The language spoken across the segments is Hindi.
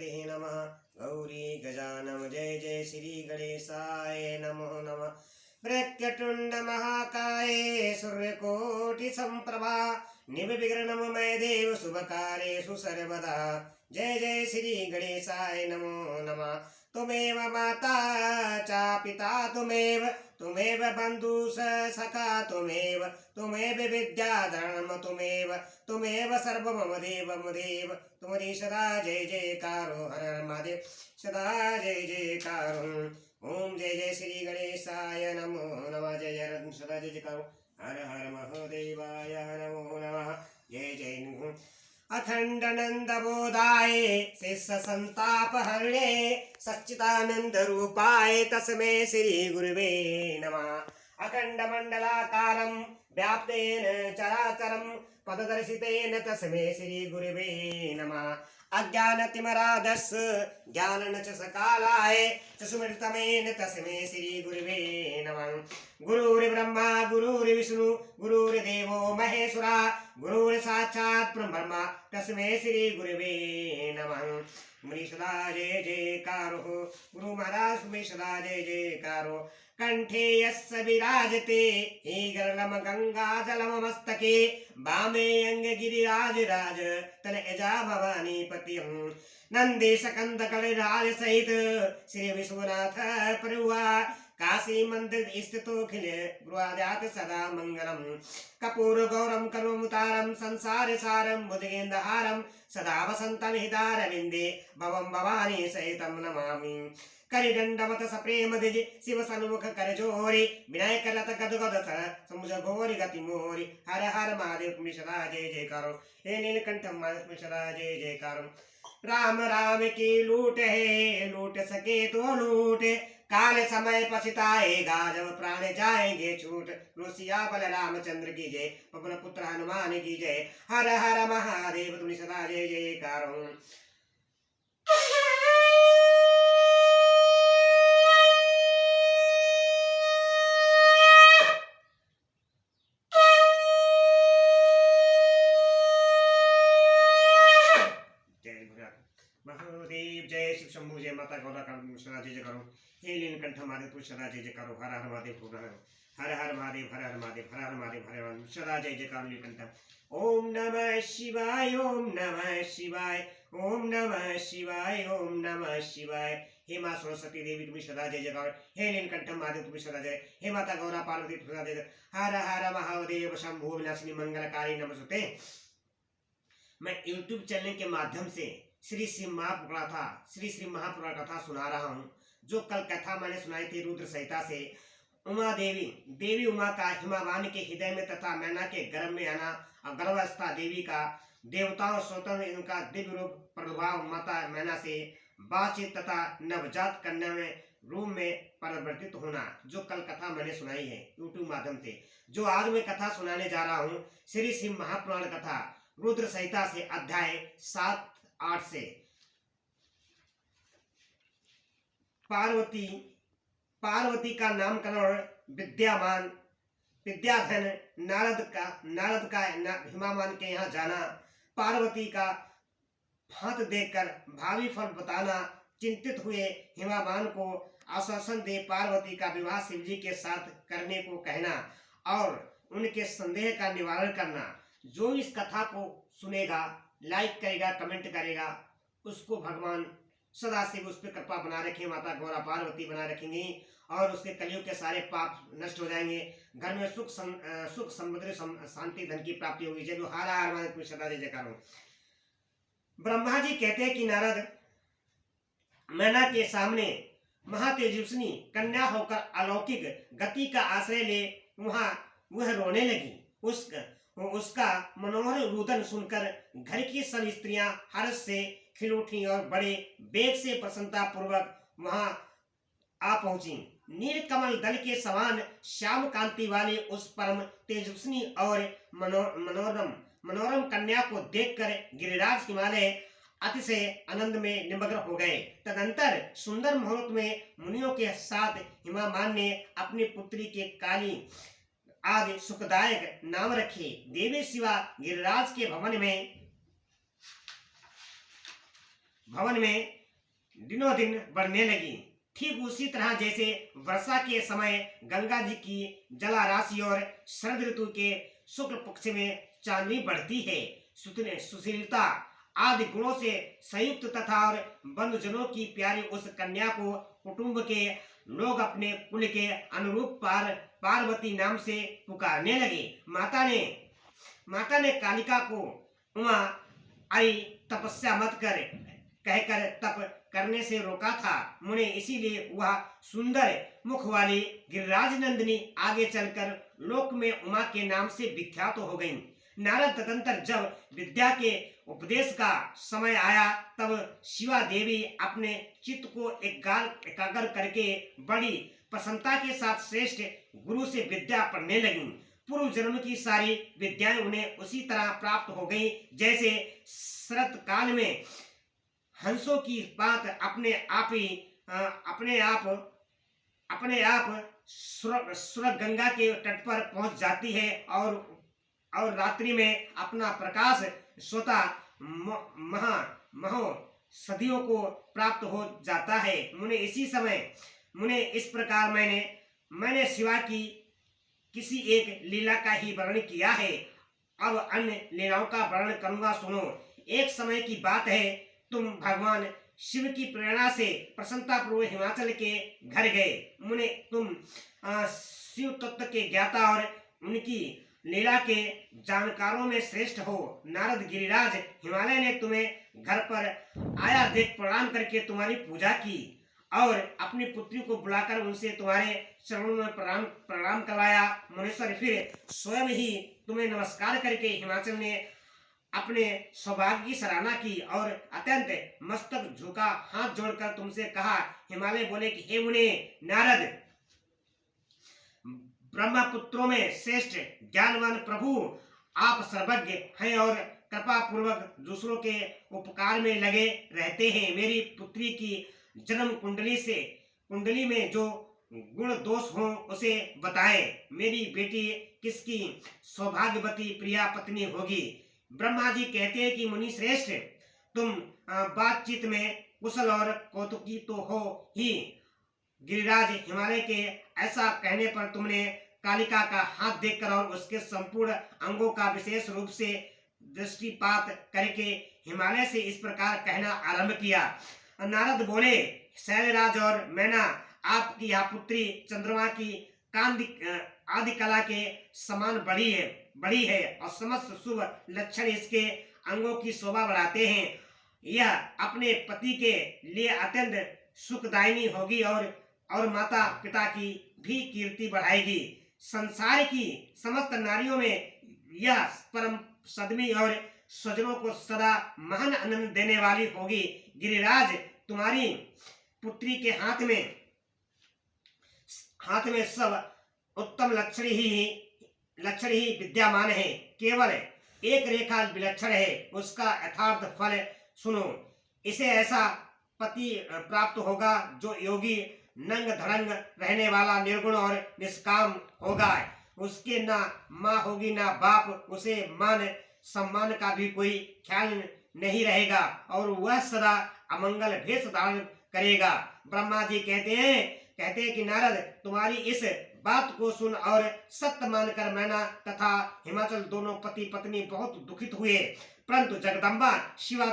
गणपते नमः। गौरी गजानन जय जय श्री गणेशाय नमो नमः। वक्रतुंड महाकाय सूर्यकोटि संप्रभा निर्विघ्नं मय देव शुभकार्येषु सर्वदा। जय जय श्री गणेशाय नमो नमः। तुमेव माता च पिता तुमेव बंधु सखा तुमेव विद्याधर्म तुमेव सर्व मम देव तुम्हारी सदा जय जयकारो हर हर महादेव सदा जय जयकारो। ओम जय जय श्री गणेशाय नमो नमः। जय जय सदा जय जयकारो हर हर महादेवाय नमो नमः। जय जय अखंडानंद बोधाय शिष्य संताप हरणे सच्चिदानंद रूपाय तस्मै श्री गुरुवे नमः। अखंड मंडलाकारं व्याप्तेन चराचरं पददर्शितेन तस्मै श्री गुरुवे नमः। अज्ञानतिमिरान्धस्य ज्ञानाञ्जनशलाकया चक्षुरुन्मीलितं तस्मै श्री गुरुवे नमः। गुरुर्ब्रह्मा गुरुर्विष्णु गुरुर्देवो महेश्वरा गुरुर्साक्षात् परब्रह्म तस्मै श्री गुरुवे नमः। मुनि सदा जय जयकारो गुरु महाराज में सदा जय जयकारो। कंठे यस्य विराजते हे गरलम गंगा जलम मस्तके वामे अंग गिरिराज राज तन एजा भवानी पतियं नंदेश कंद कलिराज सहित श्री विश्वनाथ प्रभुआ काशी मंदिर स्थितो खिल गृहाजात सदा मंगलम। कपूर गौरम करुमुतारम संसार सारम भुजगेन्द्रहारम सदा वसंतम हृदयारविंदे भवम भवानी सहितम नमामि। करिदंडमत सप्रेम द्विज शिव सन्मुख कर जोरी विनायक लत गद गद समुझ घोरी गति मोरी। हर हर महादेव तुम्हें सदा जय जयकारो। हे नीलकंठ महादेव तुम्हें सदा जय जयकारो। राम राम की लूट है लूट सके तो लूट काल समय पछताएगा जब प्राण जाएंगे छूट। रोसिया बल रामचंद्र की जय पवन पुत्र हनुमान की जय। हर हर महादेव तुम्हें सदा जय जयकारो। महादेव जय शिव शंभु जय माता गौरा का सदा जय जयकारो। हे नीलकंठ महादेव सदा जय जयकारो। हर हर महादेव हर हर महादेव हर हर महादेव हर हर महादेव हर हर सदा जय जयकारो नीलकंठ। ओम नमः शिवाय ओम नमः शिवाय ओम नमः शिवाय ओम नमः शिवाय। हे माँ सरस्वती देवी तुम्हें सदा जय जयकारो। हे नीलकंठ महादेव तुम्हें सदा जय। हे माता गौरा पार्वती सदा जय। हर हर महादेव शंभु विनाशिनी मंगलकारी नमस्ते। मैं YouTube चैनल के माध्यम से श्री श्री महापुराण कथा सुना रहा हूँ। जो कल कथा मैंने सुनाई थी रुद्र संहिता से उमा देवी उमा का हिमावान के हृदय में तथा मैना के गर्भ में आना और गर्भावस्था देवी का देवताओं स्वतंत्र इनका दिव्य रूप प्रादुर्भाव माता मैना से बातचीत तथा नवजात कन्या में रूप में परिवर्तित होना जो कल कथा मैंने सुनाई है YouTube माध्यम से। जो आज मैं कथा सुनाने जा रहा हूँ श्री महापुराण कथा रुद्र संहिता से अध्याय 7-8 से। पार्वती का नामकरण विद्याधन नारद का हिमावान के यहाँ जाना पार्वती का हाथ देखकर भावी फल बताना चिंतित हुए हिमावान को आश्वासन दे पार्वती का विवाह शिव जी के साथ करने को कहना और उनके संदेह का निवारण करना। जो इस कथा को सुनेगा लाइक करेगा कमेंट करेगा उसको भगवान सदा से उस पर कृपा बना रखे माता गौरा पार्वती बना रखेंगी और उसके कलियुग के सारे पाप नष्ट हो जाएंगे। घर में सुख समृद्धि शांति धन की प्राप्ति होगी। जय हर हर महादेव सदा जय जयकारो। ब्रह्मा जी कहते हैं कि नारद मैना के सामने महातेजस्विनी कन्या होकर अलौकिक गति का आश्रय ले वह रोने लगी। उसका मनोहर रुदन सुनकर घर की सब स्त्रियां हर्ष से खिल उठी और बड़े वेग से प्रसन्नता पूर्वक वहां आ पहुंची। नील कमल दल के समान श्याम कांति वाले उस परम तेजस्विनी और मनोरम कन्या को देखकर गिरिराज हिमालय अतिशय आनंद में निमग्न हो गए। तदंतर सुंदर मुहूर्त में मुनियों के साथ हिमावान ने अपनी पुत्री के काली आदि सुखदायक नाम रखे। देवी शिवा गिरिराज के भवन में भवन में दिनों दिन बढ़ने लगी। ठीक उसी तरह जैसे वर्षा के समय गंगा जी की जला राशि और शरद ऋतु के शुक्ल पक्ष में चांदनी बढ़ती है। सुशीलता आदि गुणों से संयुक्त तथा और बंधुजनों की प्यारी उस कन्या को कुटुंब के लोग अपने कुल के अनुरूप पार्वती नाम से पुकारने लगे। माता ने कालिका को उमा आई तपस्या मत कर कहकर तप करने से रोका था। मुने इसीलिए वह सुंदर मुख वाली गिरिराज नंदिनी आगे चलकर लोक में उमा के नाम से विख्यात हो गईं। नारद तदंतर जब विद्या के उपदेश का समय आया तब शिवा देवी अपने चित्त को एकाग्र करके बड़ी प्रसन्नता के साथ श्रेष्ठ गुरु से विद्या पढ़ने लगीं। पूर्व जन्म की सारी विद्याएं उन्हें उसी तरह प्राप्त हो गईं जैसे शरत काल में हंसों की बात अपने आप सुर गंगा के तट पर पहुंच जाती है और रात्रि में अपना प्रकाश स्वतः महो सदियों को प्राप्त हो जाता है। मुने इस प्रकार मैंने शिवा की किसी एक लीला का ही वर्णन किया है। अब अन्य लीलाओं का वर्णन करूंगा, सुनो। एक समय की बात है, तुम भगवान शिव की प्रेरणा से प्रसन्नता पूर्वक हिमाचल के घर गए। मुने तुम शिव तत्व के ज्ञाता और उनकी लीला के जानकारों में श्रेष्ठ हो। नारद गिरिराज हिमालय ने तुम्हें घर पर आया देख प्रणाम करके तुम्हारी पूजा की और अपनी पुत्री को बुलाकर उनसे तुम्हारे चरणों में प्रणाम करवाया। मुनीश्वर फिर स्वयं ही तुम्हें नमस्कार करके हिमाचल ने अपने सौभाग्य की सराहना की और अत्यंत मस्तक झुका हाथ जोड़कर तुमसे कहा। हिमालय बोले कि हे मुने नारद, ब्रह्मपुत्रों में श्रेष्ठ ज्ञानवान प्रभु आप सर्वज्ञ हैं और कृपा पूर्वक दूसरों के उपकार में लगे रहते हैं। मेरी पुत्री की जन्म कुंडली में जो गुण दोष हो उसे बताएं। मेरी बेटी किसकी सौभाग्यवती प्रिया पत्नी होगी। ब्रह्मा जी कहते हैं कि मुनि श्रेष्ठ, तुम बातचीत में कुशल और कौतुकी तो हो ही। गिरिराज हिमालय के ऐसा कहने पर तुमने कालिका का हाथ देखकर और उसके संपूर्ण अंगों का विशेष रूप से दृष्टिपात करके हिमालय से इस प्रकार कहना आरंभ किया। नारद बोले, शैलराज और मैना, आपकी यह पुत्री चंद्रमा की आदि कला के समान बड़ी है और समस्त शुभ लक्षण इसके अंगों की शोभा बढ़ाते हैं। यह अपने पति के लिए अत्यंत सुखदायिनी होगी और माता पिता की भी कीर्ति बढ़ाएगी। संसार की समस्त नारियों में यह परम सदमी और स्वजनों को सदा महान आनंद देने वाली होगी। गिरिराज, तुम्हारी पुत्री के हाथ में सब उत्तम लक्षण ही विद्यमान है। केवल एक रेखा विलक्षण है, उसका यथार्थ फल सुनो। इसे ऐसा पति प्राप्त होगा जो योगी, नंग धड़ंग रहने वाला, निर्गुण और निष्काम होगा। उसके ना माँ होगी ना बाप, उसे मान सम्मान का भी कोई ख्याल नहीं रहेगा और वह सदा अमंगल भेष धारण करेगा। ब्रह्मा जी कहते हैं कि नारद, तुम्हारी इस बात को सुन और सत्य मानकर मैना तथा हिमाचल दोनों पति पत्नी बहुत दुखित हुए। परंतु जगदम्बा शिवा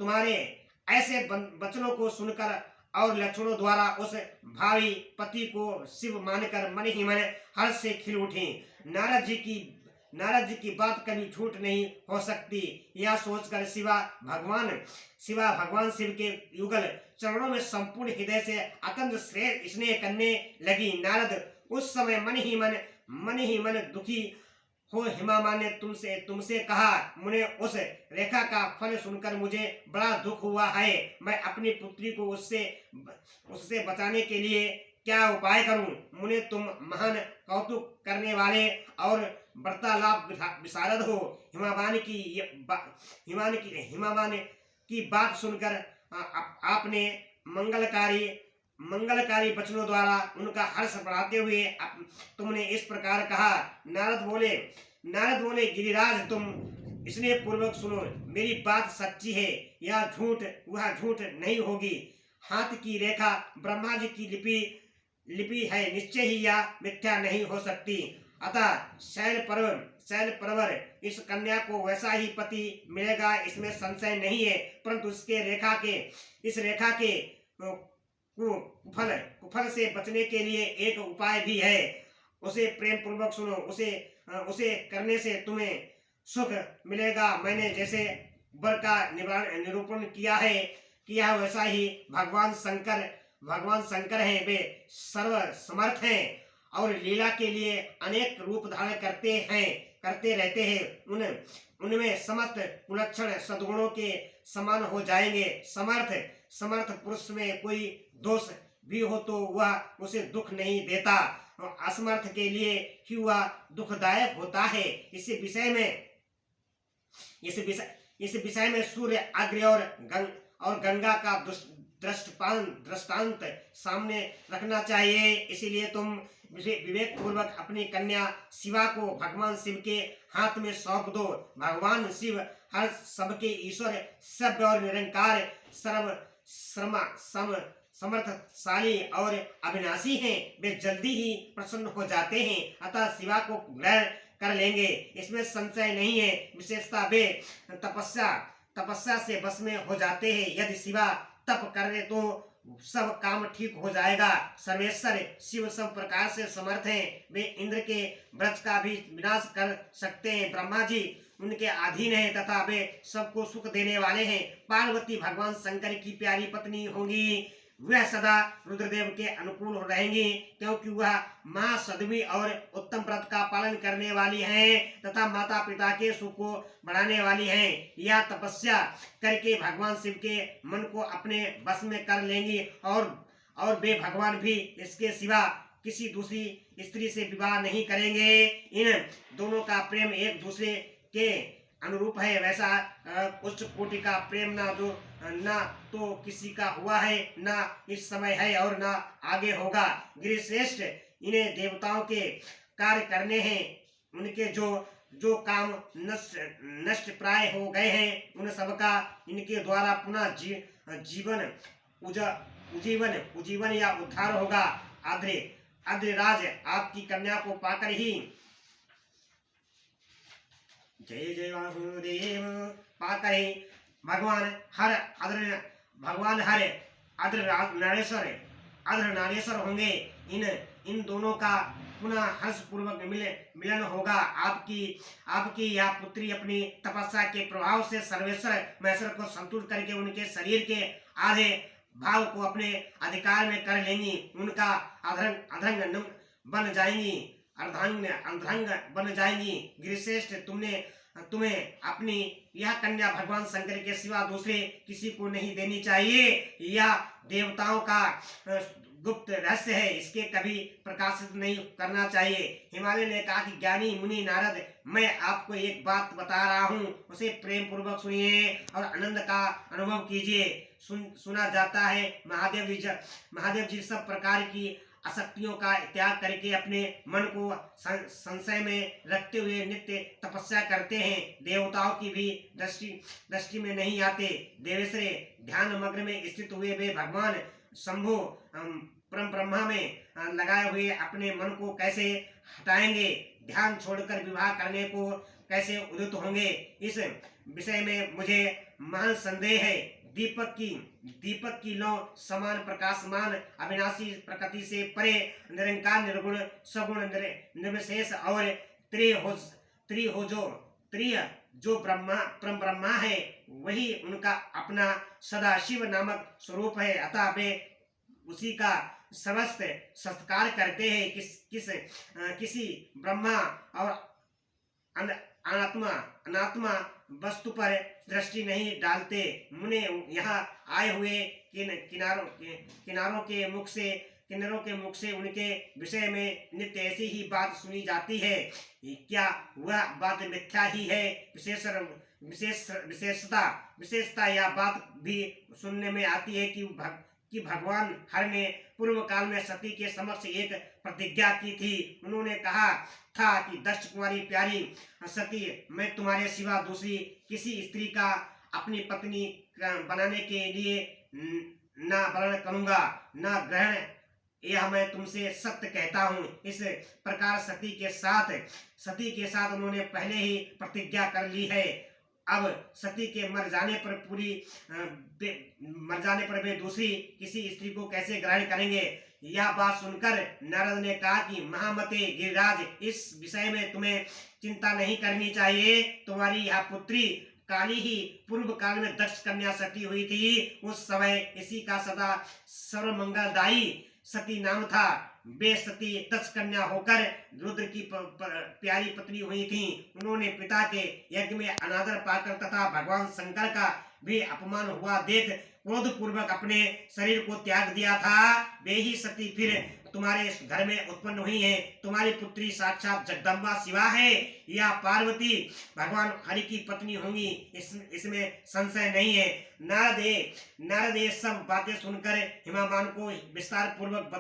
तुम्हारे ऐसे वचनों को सुनकर और लक्षणों द्वारा उस भावी पति को शिव मानकर मन ही मन हर्ष से खिल उठी। नारद जी की बात कभी झूठ नहीं हो सकती। यह सोचकर शिवा भगवान शिव के युगल चरणों में संपूर्ण हृदय से अत्यंत स्नेह करने लगी। नारद उस समय मन ही मन दुखी हो हिमा माँ ने तुमसे कहा, मुझे उस रेखा का फल सुनकर मुझे बड़ा दुख हुआ है। मैं अपनी पुत्री को उससे बचाने के लिए क्या उपाय करूं? मुने तुम महान कौतुक करने वाले और वार्तालाप विशारद हो। हिमावान की बात सुनकर आपने मंगलकारी वचनों द्वारा उनका हर्ष बढ़ाते हुए तुमने इस प्रकार कहा। नारद बोले, गिरिराज, तुम इसलिए पूर्वक सुनो, मेरी बात सच्ची है, यह झूठ वह झूठ नहीं होगी। हाथ की रेखा ब्रह्मा जी की लिपि है, निश्चय ही यह मिथ्या नहीं हो सकती। अतः शैल परवर इस कन्या को वैसा ही पति मिलेगा, इसमें संशय नहीं है। परंतु इस रेखा के कुफल से बचने के लिए एक उपाय भी है। उसे प्रेम पूर्वक सुनो, उसे करने से तुम्हें सुख मिलेगा। मैंने जैसे वर का निरूपण किया है, किया वैसा ही भगवान शंकर हैं। वे सर्व समर्थ हैं और लीला के लिए अनेक रूप धारण करते रहते हैं। उनमें समस्त कुलक्षण सद्गुणों के समान हो जाएंगे। समर्थ पुरुष में कोई दोष भी हो तो वह उसे दुख नहीं देता, असमर्थ के लिए ही वह दुखदायक होता है। इस विषय में सूर्य, अग्नि और गंगा का दृष्टांत सामने रखना चाहिए। इसीलिए तुम विवेक पूर्वक अपनी कन्या शिवा को भगवान शिव के हाथ में सौंप दो। भगवान शिव हर सबके ईश्वर, सभ्य और निरंकार, समर्थशाली और अविनाशी हैं। वे जल्दी ही प्रसन्न हो जाते हैं, अतः शिवा को ग्रहण कर लेंगे, इसमें संशय नहीं है। विशेषता वे तपस्या से बस में हो जाते हैं। यदि शिवा तप करे तो सब काम ठीक हो जाएगा। सर्वेश्वर शिव सब प्रकार से समर्थ हैं। वे इंद्र के व्रज का भी विनाश कर सकते हैं। ब्रह्मा जी उनके अधीन है तथा वे सबको सुख देने वाले हैं। पार्वती भगवान शंकर की प्यारी पत्नी होंगी। वह सदा रुद्रदेव के अनुकूल रहेंगी, क्योंकि वह महासद्वी और उत्तम व्रत का पालन करने वाली हैं तथा माता पिता के सुख को बढ़ाने वाली हैं। यह तपस्या करके भगवान शिव के मन को अपने बस में कर लेंगी और वे भगवान भी इसके सिवा किसी दूसरी स्त्री से विवाह नहीं करेंगे। इन दोनों का प्रेम एक दूसरे के अनुरूप है। वैसा उच्च कोटि का प्रेम ना तो किसी का हुआ है, ना इस समय है और ना आगे होगा। गिरिश्रेष्ठ, इन्हें देवताओं के कार्य करने हैं। उनके जो काम नष्ट प्राय हो गए हैं, उन सबका इनके द्वारा पुनः उजीवन या उद्धार होगा। आद्रराज आपकी कन्या को पाकर ही जय वासुदेव पाकर ही भगवान हर अद्र नारेश्वर होंगे। इन दोनों का पुनः हर्ष पूर्वक मिलन होगा। आपकी यह पुत्री अपनी तपस्या के प्रभाव से सर्वेश्वर महेश्वर को संतुष्ट करके उनके शरीर के आधे भाव को अपने अधिकार में कर लेंगी। उनका अर्धांग बन जाएंगी। गिरिश्रेष्ठ, तुम्हें अपनी यह कन्या भगवान शंकर के सिवा दूसरे किसी को नहीं देनी चाहिए। यह देवताओं का गुप्त रहस्य है, इसके कभी प्रकाशित नहीं करना चाहिए। हिमालय ने कहा कि ज्ञानी मुनि नारद, मैं आपको एक बात बता रहा हूँ, उसे प्रेम पूर्वक सुनिए और आनंद का अनुभव कीजिए। सुना जाता है महादेव जी सब प्रकार की आसक्तियों का त्याग करके अपने मन को संशय में रखते हुए नित्य तपस्या करते हैं। देवताओं की भी दृष्टि में नहीं आते। देवेश्वरे ध्यान मग्न में स्थित हुए वे भगवान शंभु परम ब्रह्मा में लगाए हुए अपने मन को कैसे हटाएंगे, ध्यान छोड़कर विवाह करने को कैसे उदित होंगे, इस विषय में मुझे महान संदेह है। दीपक की लौ समान प्रकाशमान अविनाशी प्रकृति से परे निरंकार निर्गुण सगुण निर्विशेष और त्रिय जो परम ब्रह्मा है, वही उनका अपना सदाशिव नामक स्वरूप है। अतः वे उसी का समस्त सत्कार करते हैं। किसी ब्रह्मा और अनात्मा वस्तु पर दृष्टि नहीं डालते। मुने यहाँ आए हुए किन्नरों के मुख से उनके विषय में नित्य ऐसी ही बात सुनी जाती है। क्या वह बात मिथ्या ही है? विशेषता यह बात भी सुनने में आती है कि भगवान हर ने पूर्व काल में सती के समक्ष एक प्रतिज्ञा की थी। उन्होंने कहा था कि दक्ष कुमारी प्यारी सती, मैं तुम्हारे सिवा दूसरी किसी स्त्री का अपनी पत्नी बनाने के लिए ना वर्ण करूंगा, ना ग्रहण, यह मैं तुमसे सत्य कहता हूँ। इस प्रकार सती के साथ उन्होंने पहले ही प्रतिज्ञा कर ली है। अब सती के मर जाने पर वे दूसरी किसी स्त्री को कैसे ग्रहण करेंगे। यह बात सुनकर नारद ने कहा कि महामते गिरिराज, इस विषय में तुम्हें चिंता नहीं करनी चाहिए। तुम्हारी यह पुत्री काली ही पूर्व काल में दक्ष कन्या सती हुई थी। उस समय इसी का सदा सर्वमंगलदायी सती नाम था। वे सती दक्ष कन्या होकर रुद्र की प्यारी पत्नी हुई थी। उन्होंने पिता के यज्ञ में अनादर पाकर तथा भगवान शंकर का भी अपमान हुआ देख क्रोध पूर्वक अपने शरीर को त्याग दिया था। वे ही सती फिर तुम्हारे घर में उत्पन्न हुई है। तुम्हारी पुत्री साक्षात जगदम्बा शिवा है या पार्वती भगवान हरि की पत्नी होंगी, इसमें संशय नहीं है। नारद ये सब बातें सुनकर हिमामान को विस्तार पूर्वक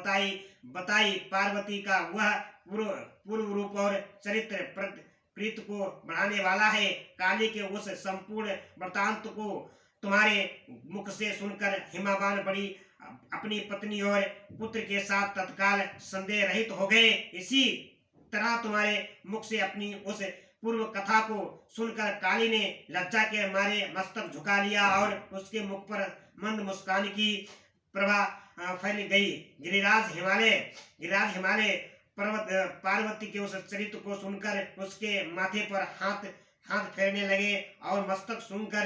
बताई। पार्वती का वह पूर्व रूप और चरित्र प्रीत को बढ़ाने वाला है। काली के उस संपूर्ण वृतांत को तुम्हारे मुख से सुनकर हिमाबान बड़ी अपनी पत्नी और पुत्र के साथ तत्काल संदेह रहित हो गए। इसी तरह तुम्हारे मुख से अपनी उस पूर्व कथा को सुनकर काली ने लज्जा के मारे मस्तक झुका लिया और उसके मुख पर मंद मुस्कान की प्रभा फैल गई। गिरिराज हिमालय पार्वती के उस चरित्र को सुनकर उसके माथे पर हाथ फेरने लगे और मस्तक सुनकर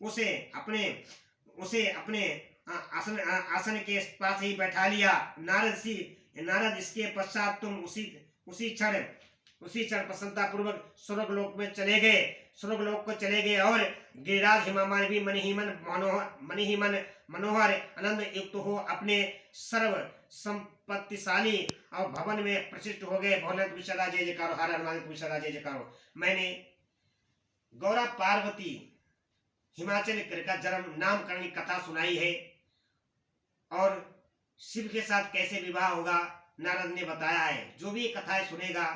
उसे अपने आसन के पास ही बैठा लिया। नारद इसके पश्चात तुम उसी क्षण प्रसन्नता पूर्वक स्वर्गलोक को चले गए और गिरिराज हिमामान भी मन ही मन मनोहर आनंद युक्त हो अपने सर्व संपत्तिशाली और भवन में प्रशिष्ट हो गए। भोलेनाथ की सदा जय जयकारो, हर हर महादेव की सदा जय जयकारो। मैंने गौरा पार्वती हिमाचल का जन्म नामकरण की कथा सुनाई है और शिव के साथ कैसे विवाह होगा नारद ने बताया है। जो भी कथाएं सुनेगा,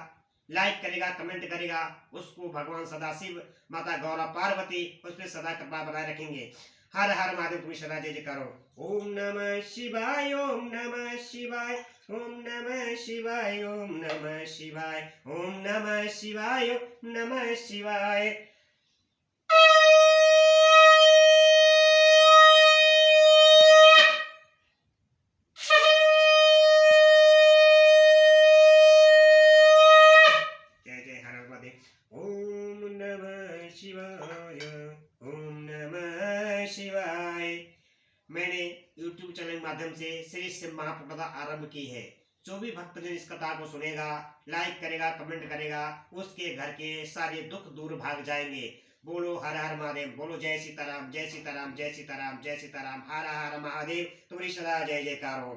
लाइक करेगा, कमेंट करेगा, उसको भगवान सदाशिव, माता गौरा पार्वती उस पर सदा कृपा बनाए रखेंगे। हर हर महादेव तुम्हें सदा जय जयकारो। ओम नमः शिवाय, ओम नमः शिवाय, ओम नमः शिवाय, ओम नमः शिवाय, ओम नमः शिवाय, नमः शिवाय। मैंने YouTube चैनल के माध्यम से श्री शिव महापुर कथा आरंभ की है। जो भी भक्तजन इस कथा को सुनेगा, लाइक करेगा, कमेंट करेगा, उसके घर के सारे दुख दूर भाग जाएंगे। बोलो हर हर महादेव, बोलो जय सीताराम, जय सीताराम, जय सीताराम, जय सीताराम, हर हर महादेव, तुम्हारी सदा जय जयकार हो।